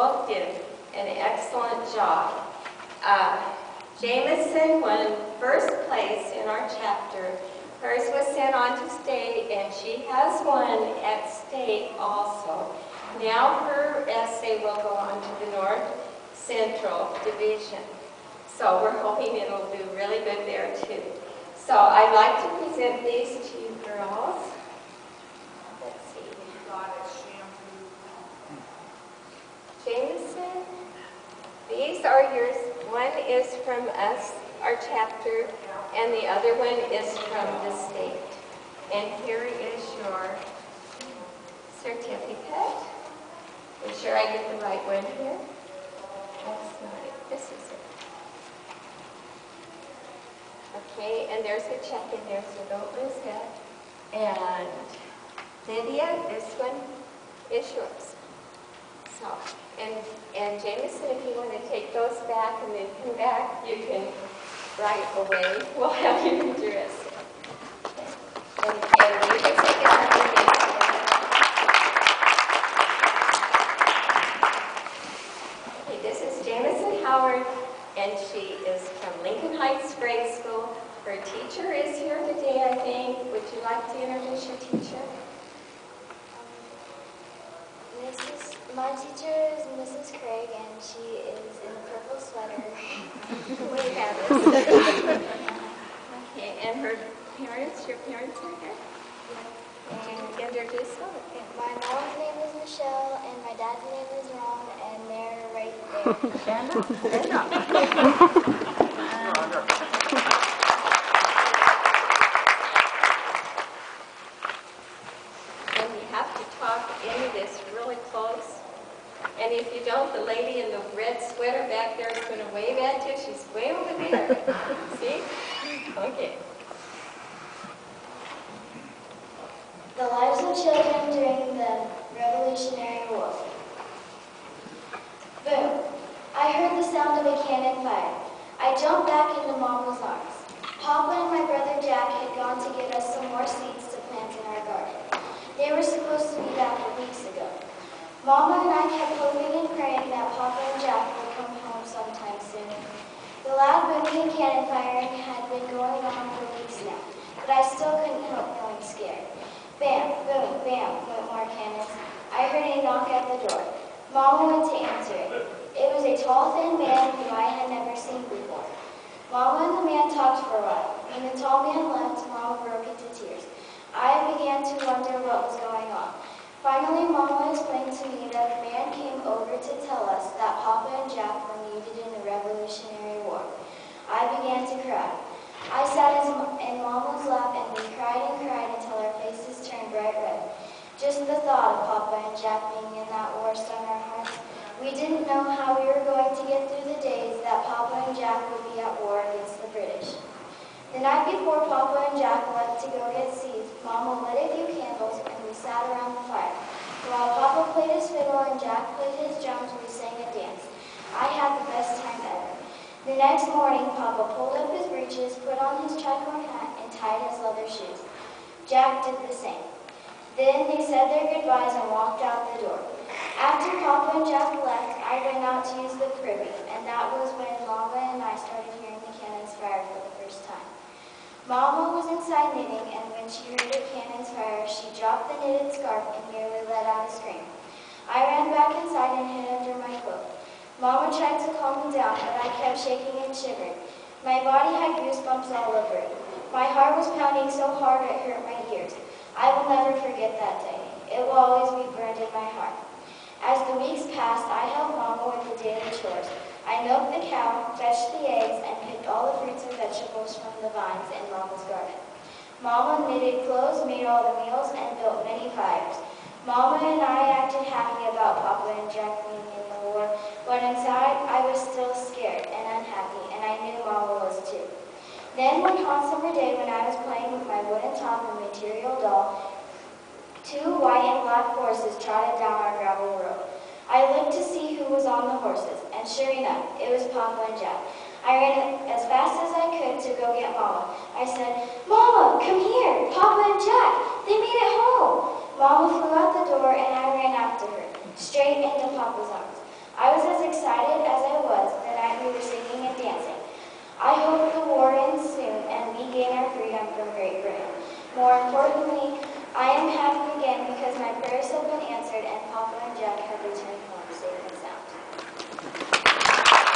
Both did an excellent job. Jamisyn won first place in our chapter. Hers was sent on to state, and she has won at state also. Now her essay will go on to the North Central Division. So we're hoping it'll do really good there too. So I'd like to present these to you girls. Let's see. Jamisyn, these are yours. One is from us, our chapter, and the other one is from the state. And here is your certificate. Make sure I get the right one here. That's not it. This is it. Okay, and there's a check in there, so don't lose that. And Lydia, this one is yours. So, and Jamisyn, if you want to take those back and then come back, you can right away. We'll have you address it. And you can take it out and make it. Okay, this is Jamisyn Howard, and she is from Lincoln Heights Grade School. Her teacher is here today, I think. Would you like to introduce your teacher? My teacher is Mrs. Craig, and she is in a purple sweater. We have it. Okay, and her parents, your parents are here? And introduce them. My mom's name is Michelle, and my dad's name is Ron, and they're right there. Stand up. Stand up. And you have to talk into this really close. And if you don't, the lady in the red sweater back there is going to wave at you. She's way over there. See? Okay. The lives of children during the Revolutionary War. Boom. I heard the sound of a cannon fire. I jumped back into Mama's arms. Papa and my brother Jack had gone to get us some more seeds to plant in our garden. They were supposed to be back weeks ago. Mama and I kept hoping and praying that Papa and Jack would come home sometime soon. The loud booming and cannon firing had been going on for weeks now, but I still couldn't help feeling scared. Bam, boom, bam, went more cannons. I heard a knock at the door. Mama went to answer it. It was a tall, thin man whom I had never seen before. Mama and the man talked for a while. When the tall man left, Mama broke into tears. I began to wonder what was going on. Finally, Mama explained to me that the man came over to tell us that Papa and Jack were needed in the Revolutionary War. I began to cry. I sat in Mama's lap and we cried until our faces turned bright red. Just the thought of Papa and Jack being in that war stung our hearts. We didn't know how we were going to get through the days that Papa and Jack would be at war against the British. The night before Papa and Jack left to go get seeds, Mama lit a few candles and we sat around the fire. While Papa played his fiddle and Jack played his drums, we sang and danced. I had the best time ever. The next morning, Papa pulled up his breeches, put on his tricorn hat, and tied his leather shoes. Jack did the same. Then they said their goodbyes and walked out the door. After Papa and Jack left, I went out to use the privy, and that was when Mama and I started hearing the cannons fire for the first time. Mama was inside knitting, and when she heard the cannons fire, she dropped the knitted scarf and nearly let out a scream. I ran back inside and hid under my cloak. Mama tried to calm me down, but I kept shaking and shivering. My body had goosebumps all over it. My heart was pounding so hard it hurt my ears. I will never forget that day. It will always be burned in my heart. As the weeks passed, I helped Mama with the daily chores. I milked the cow, fetched the eggs, and picked all the fruits and vegetables from the vines in Mama's garden. Mama knitted clothes, made all the meals, and built many fires. Mama and I acted happy about Papa and Jack being in the war, but inside I was still scared and unhappy, and I knew Mama was too. Then one hot summer day when I was playing with my wooden top and material doll, two white and black horses trotted down our gravel road. I looked to see who was on the horses, and sure enough, it was Papa and Jack. I ran as fast as I could to go get Mama. I said, "Mama, come here! Papa and Jack! They made it home!" Mama flew out the door, and I ran after her, straight into Papa's arms. from Great Britain. More importantly, I am happy again because my prayers have been answered and